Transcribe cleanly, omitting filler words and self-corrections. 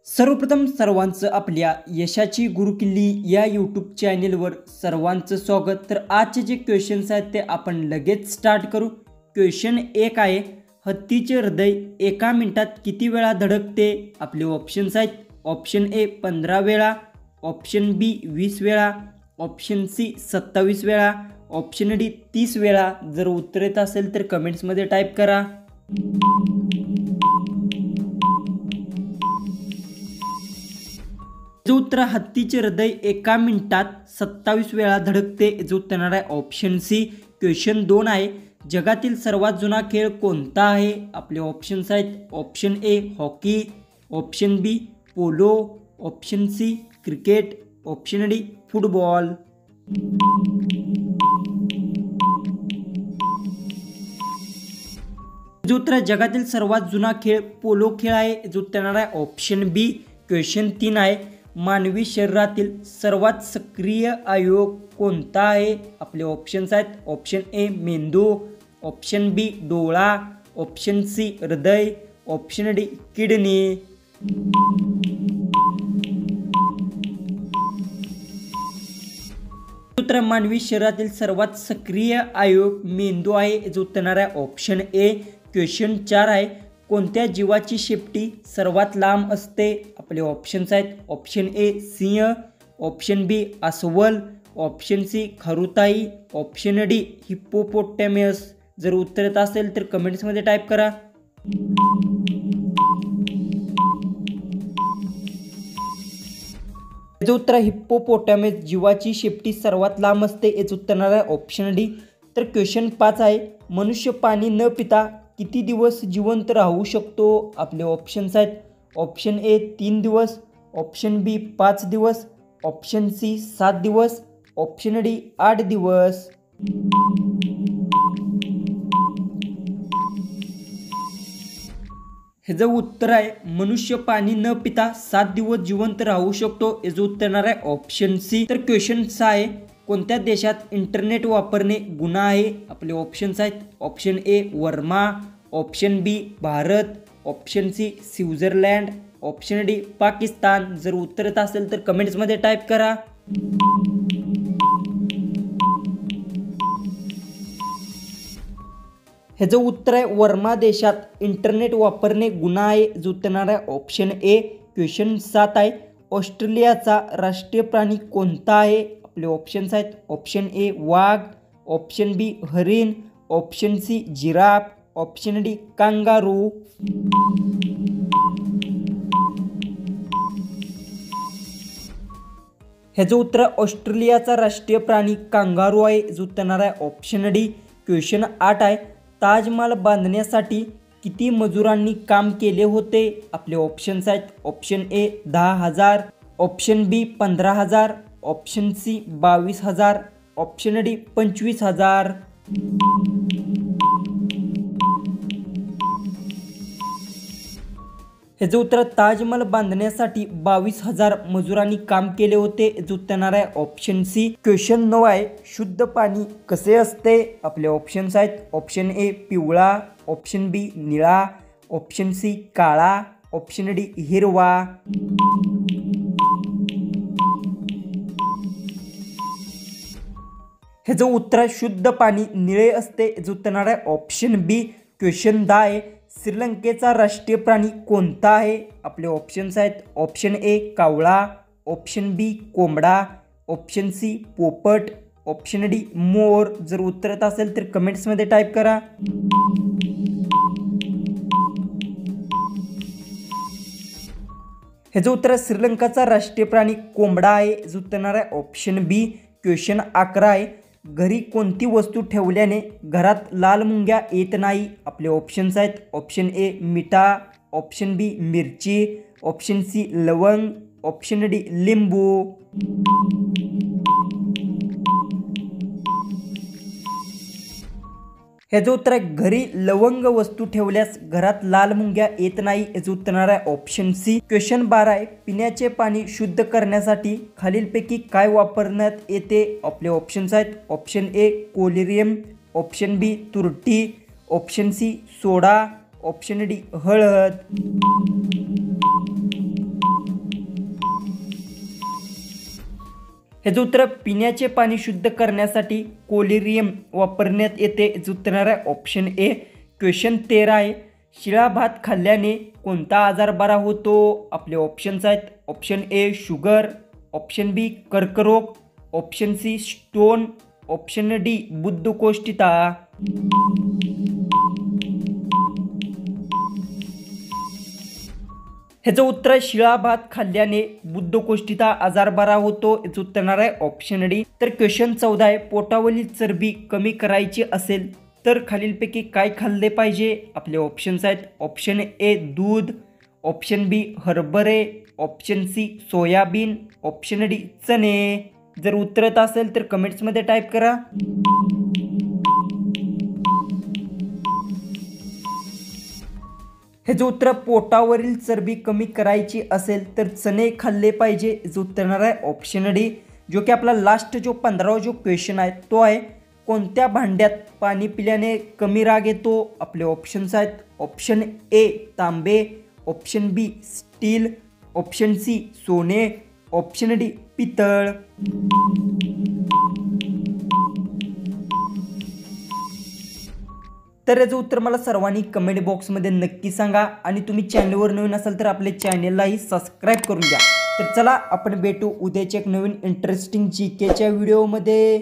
सर्वप्रथम सर्वांचं आपल्या यशाची गुरुकिल्ली या यूट्यूब चॅनेलवर सर्वांचं स्वागत। तर आजचे जे क्वेश्चन्स आहेत ते आपण लगेच स्टार्ट करू। क्वेश्चन 1 आहे, हत्तीचे हृदय एका मिनिटात किती वेळा धडकते? आपले ऑप्शन्स आहेत, ऑप्शन ए 15 वेळा, ऑप्शन बी 20 वेळा, ऑप्शन सी 27 वेळा, ऑप्शन डी 30 वेळा। जर उत्तर येत असेल तर कमेंट्समध्ये टाईप करा। जो उत्तर हत्तीचे हृदय एका मिनिटात 27 वेळा धडकते, जो उत्तर आहे ऑप्शन सी। क्वेश्चन 2 आहे, जगातील सर्वात जुना खेळ कोणता आहे? आपले ऑप्शन्स आहेत, option A hockey, option B polo, option C cricket, option D football. जो उत्तर जगातील सर्वात जुना खेळ पोलो खेळ आहे, जो उत्तर आहे ऑप्शन बी। क्वेश्चन 3 आहे, मानवी शरीरातील सर्वात सक्रिय अवयव कोणता आहे? आपले ऑप्शन्स आहेत, ऑप्शन ए मेंदू, ऑप्शन बी डोळा, ऑप्शन सी हृदय, ऑप्शन डी किडनी। उत्तर मानवी शरीरातील सर्वात सक्रिय अवयव मेंदू आहे, जो उत्तर आहे ऑप्शन ए। क्वेश्चन 4 आहे, कोणत्या जीवाची शेपटी सर्वात लांब असते? आपले ऑप्शन्स आहेत, ऑप्शन ए सिंह, ऑप्शन बी अस्वल, ऑप्शन सी खरुताई, ऑप्शन डी हिप्पोपोटॅमस। जर उत्तर येत असेल तर कमेंट्समध्ये टाईप करा। जो उत्तर हिप्पोपोटॅमस जीवाची शेपटी सर्वात लांब असते, याचं उत्तर आहे ऑप्शन डी। तर क्वेश्चन 5 आहे, मनुष्य पाणी न पिता किती दिवस जिवंत राहू शकतो? आपले ऑप्शन्स आहेत, ऑप्शन ए 3 दिवस, ऑप्शन बी 5 दिवस, ऑप्शन सी 7 दिवस, ऑप्शन डी 8 दिवस। हे जे उत्तर आहे, मनुष्य पाणी न पिता 7 दिवस जिवंत राहू शकतो, हे जे उत्तर आहे ऑप्शन सी। तर क्वेश्चन 6 आहे, कोणत्या देशात इंटरनेट वापरणे गुन्हा आहे? आपले ऑप्शन्स आहेत, option A Burma, option B Bharat, option C Switzerland, option D Pakistan. जर उत्तर येत असेल तर कमेंट्समध्ये टाईप करा। हे जो उत्तर आहे, वर्मा देशात इंटरनेट वापरणे गुन्हा आहे, जो उत्तर आहे ऑप्शन ए। क्वेश्चन 7 आहे, ऑस्ट्रेलियाचा राष्ट्रीय प्राणी कोणता आहे? आपले ऑप्शन्स आहेत, ऑप्शन ए वाघ, ऑप्शन बी हरिण, option C giraffe, option D kangaroo. हे जो उत्तर ऑस्ट्रेलियाचा राष्ट्रीय प्राणी कांगारू आहे, जो उत्तर आहे ऑप्शन डी। क्वेश्चन 8 आहे, ताजमहाल बांधण्यासाठी किती मजुरांनी काम केले होते? आपले ऑप्शन्स आहेत, option A 10,000, option B 15,000, option C 22,000, option D 25,000। हे जे उत्तर ताजमहाल बांधण्यासाठी 22,000 मजुरांनी काम केले होते, जे उत्तर आहे ऑप्शन सी। क्वेश्चन 9 आहे, शुद्ध पाणी कसे असते? आपले ऑप्शन्स आहेत, ऑप्शन ए पिवळा, ऑप्शन बी निळा, ऑप्शन सी काळा, ऑप्शन डी हिरवा। हे जो उत्तर शुद्ध पाणी निळे असते, जे उत्तर आहे ऑप्शन बी। क्वेश्चन 10 आहे, श्रीलंकेचा राष्ट्रीय प्राणी कोणता आहे? आपले ऑप्शन्स आहेत, ऑप्शन ए कावळा, ऑप्शन बी कोंबडा, ऑप्शन सी पोपट, ऑप्शन डी मोर। जर उत्तर येत असेल तर कमेंट्समध्ये टाईप करा। हे जो उत्तर श्रीलंकाचा राष्ट्रीय प्राणी कोंबडा आहे, जो उत्तर आहे ऑप्शन बी। क्वेश्चन 11 आहे, घरी कोणती वस्तू ठेवल्याने घरात लाल मुंग्या येत नाही? आपले ऑप्शन्स आहेत, ऑप्शन ए मिठा, ऑप्शन बी मिरची, ऑप्शन सी लवंग, ऑप्शन डी लिंबू। हे जो उत्तर आहे, घरी लवंग वस्तू ठेवल्यास घरात लाल मुंग्या येत नाही, याचं उत्तर आहे ऑप्शन सी। क्वेश्चन 12 आहे, पिण्याचे पाणी शुद्ध करण्यासाठी खालीलपैकी काय वापरण्यात येते? आपले ऑप्शन्स आहेत, option A collyrium, option B तुरटी, option C soda, option D हळद। ह्याचं उत्तर पिण्याचे पाणी शुद्ध करण्यासाठी कोलेरियम वापरण्यात येते. याचं उत्तर आहे ऑप्शन ए. क्वेश्चन 13 आहे. शिळा भात खाल्ल्याने कोणता आजार बरा होतो? आपले ऑप्शन्स आहेत. Option A sugar, option B कर्करोग, option C stone, option D बद्धकोष्ठता. ह्याचं उत्तर शिळा भात खाल्ल्याने बद्धकोष्ठता आजार बरा होतो. याचं उत्तर आहे ऑप्शन डी. तर क्वेश्चन 14 आहे. पोटावरील चरबी कमी करायची असेल तर खालीलपैकी काय खाल्ले पाहिजे? आपले ऑप्शन्स आहेत. ऑप्शन ए दूध, ऑप्शन बी हरभरे, option C soybean, option D चणे. जर उत्तर असेल तर कमेंट्समध्ये टाईप करा. हे जो उत्तर पोटावरील चरबी कमी करायची असेल तर चणे खाल्ले पाहिजे. जो उत्तर आहे ऑप्शन डी. जो की आपला लास्ट जो 15वा जो क्वेश्चन आहे तो आहे कोणत्या भांड्यात पाणी पिल्याने कमी राग येतो? आपले ऑप्शन्स आहेत. ऑप्शन ए तांबे, option B steel, option C सोने, ऑप्शन डी पितळ. तर याचं उत्तर मला सर्वांनी कमेंट बॉक्समध्ये नक्की सांगा आणि तुम्ही चॅनलवर नवीन असाल तर आपल्या चॅनललाही सबस्क्राईब करून द्या. तर चला आपण भेटू उद्याच्या एक नवीन इंटरेस्टिंग जीकेच्या व्हिडिओमध्ये.